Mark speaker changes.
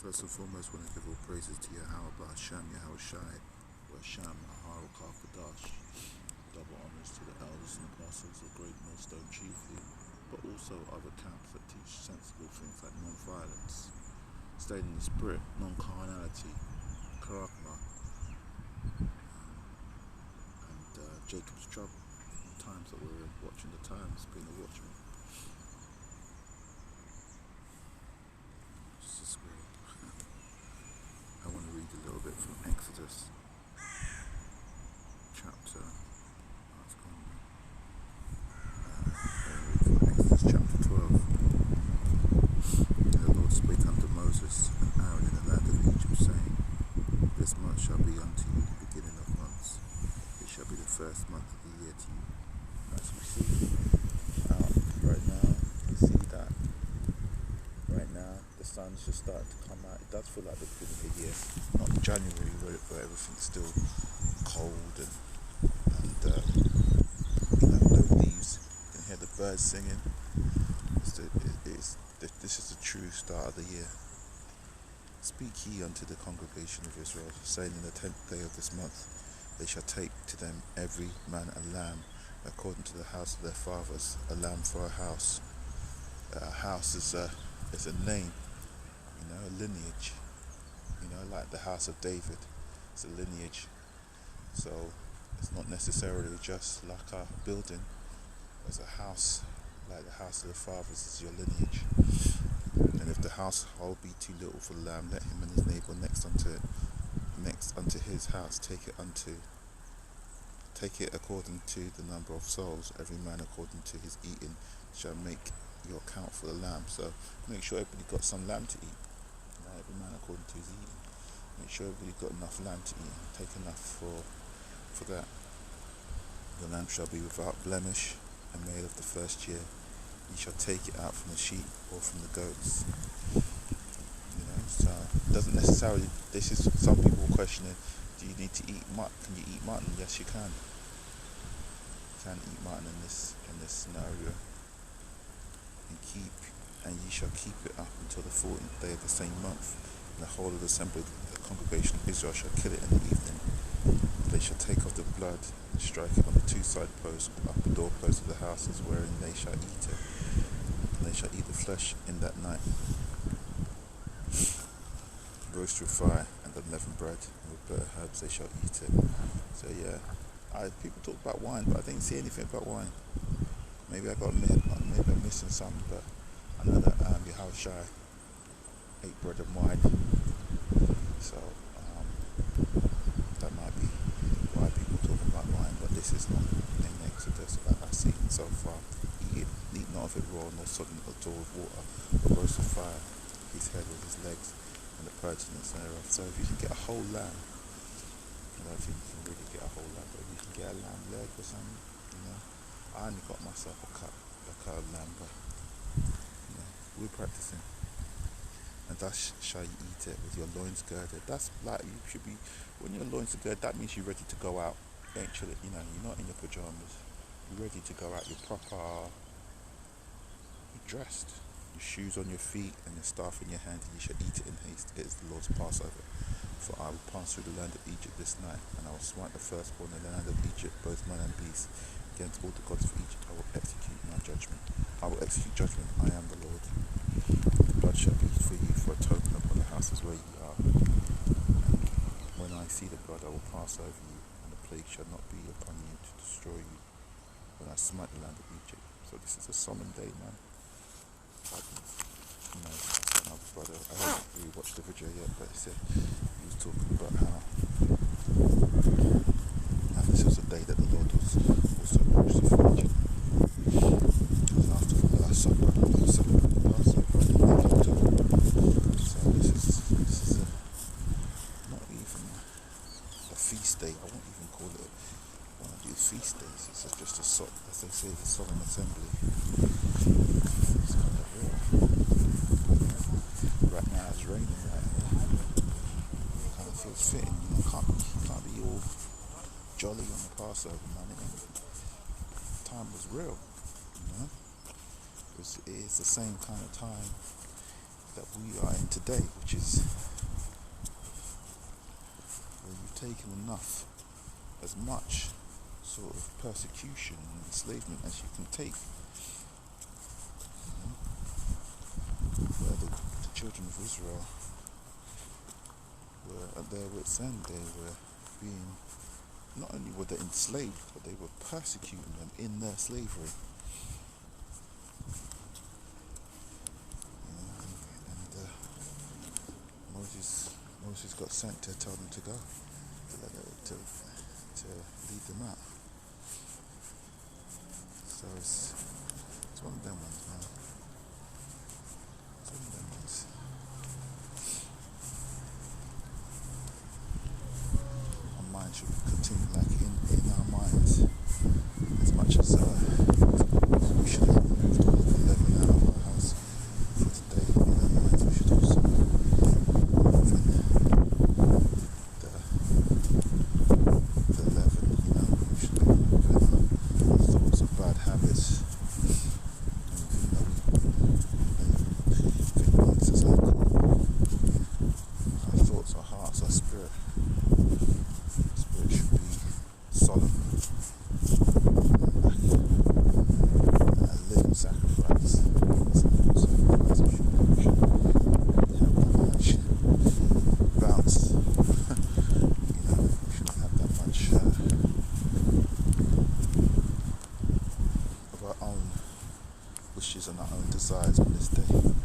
Speaker 1: First and foremost, want to give all praises to Yahweh, Hashem, Yahweh Shai, Hashem, Ahar, Kadash. Double honors to the elders and apostles, the great millstone chiefly, but also other camps that teach sensible things like non-violence, staying in the spirit, non-carnality, charakma, and Jacob's trouble. The times that we're in, watching the times, being a watchman. This is weird. I want to read a little bit from Exodus chapter. Exodus chapter 12. And the Lord spake unto Moses and Aaron in the land of Egypt, saying, This month shall be unto you the beginning of months. It shall be the first month of the year to you. As we see right now, you see that right now the sun's just starting to come out. It does feel like the beginning of the year, not January where everything's still cold and no leaves. You can hear the birds singing. This is the true start of the year. Speak ye unto the congregation of Israel, saying, In the 10th day of this month they shall take to them every man a lamb, according to the house of their fathers, a lamb for a house. A house is a name, a lineage. Like the house of David, it's a lineage. So it's not necessarily just like a building. As a house, like the house of the fathers, is your lineage. And if the household be too little for the lamb, let him and his neighbour next unto his house take it according to the number of souls. Every man according to his eating shall make your account for the lamb. So make sure everybody got some lamb to eat. Every man according to his eating. Make sure everybody got enough lamb to eat. Take enough for that. The lamb shall be without blemish and male of the first year. You shall take it out from the sheep or from the goats. So it doesn't necessarily. This is some people questioning. Do you need to eat mutton? Can you eat mutton? Yes, you can. You can eat mutton in this scenario. And ye shall keep it up until the 14th day of the same month. And the whole of the assembly, the congregation of Israel, shall kill it in the evening. They shall take off the blood and strike it on the two side posts, up the doorposts of the houses wherein they shall eat it. And they shall eat the flesh in that night. Roast with fire and unleavened bread, and with bitter herbs they shall eat it. So yeah, people talk about wine, but I didn't see anything about wine. Maybe I'm missing some, but I know that Yahweh Shai ate bread and wine. So that might be why people talk about wine, but this is not in Exodus that I've seen so far. Eat not of it raw, nor sodden at all with water, but roast with fire, his head with his legs, and the pertinence thereof. So if you can get a whole lamb, I don't think you can really get a whole lamb, but if you can get a lamb leg or something, I only got myself a cut of lamb, but we're practicing. And thus shall you eat it with your loins girded. That's like you should be, when your loins are girded, that means you're ready to go out. Actually, you're not in your pajamas. You're ready to go out. You're dressed. Your shoes on your feet and your staff in your hand, and you shall eat it in haste. It is the Lord's Passover. For I will pass through the land of Egypt this night, and I will smite the firstborn in the land of Egypt, both man and beast. Against all the gods of Egypt I will execute my judgment. I will execute judgment. I am the Lord. The blood shall be for you for a token upon the houses where ye are. And when I see the blood, I will pass over you, and the plague shall not be upon you to destroy you when I smite the land of Egypt. So this is a solemn day, man. Another brother, I haven't really watched the video yet, but he was talking about how this was a day that the Lord was also crucified. Because after the last supper, the supper of the Passover, and then they kept on. So this is not even a feast day. I won't even call it one of these feast days. It's just as they say, the solemn assembly. It's kind of real. Right now it's raining right here. It kind of feels fitting. You can't be all jolly on the Passover, man. Time was real, It's the same kind of time that we are in today, which is where you've taken enough, as much sort of persecution and enslavement as you can take. Where the children of Israel were at their wits' end. They were being, not only were they enslaved, but they were persecuting them in their slavery. Moses got sent to tell them to go, to lead them out. So it's one of them ones, man. It's one of them ones. Our mind should continue like in our minds, as much as we should have moved all the leaven out of our house for today. In our minds, we should also the leaven, we should be moving our thoughts of bad habits. Our thoughts, our hearts, our spirit should be solemn, a living sacrifice. We shouldn't have that much bounce. We shouldn't have that much of our own wishes and our own desires on this day.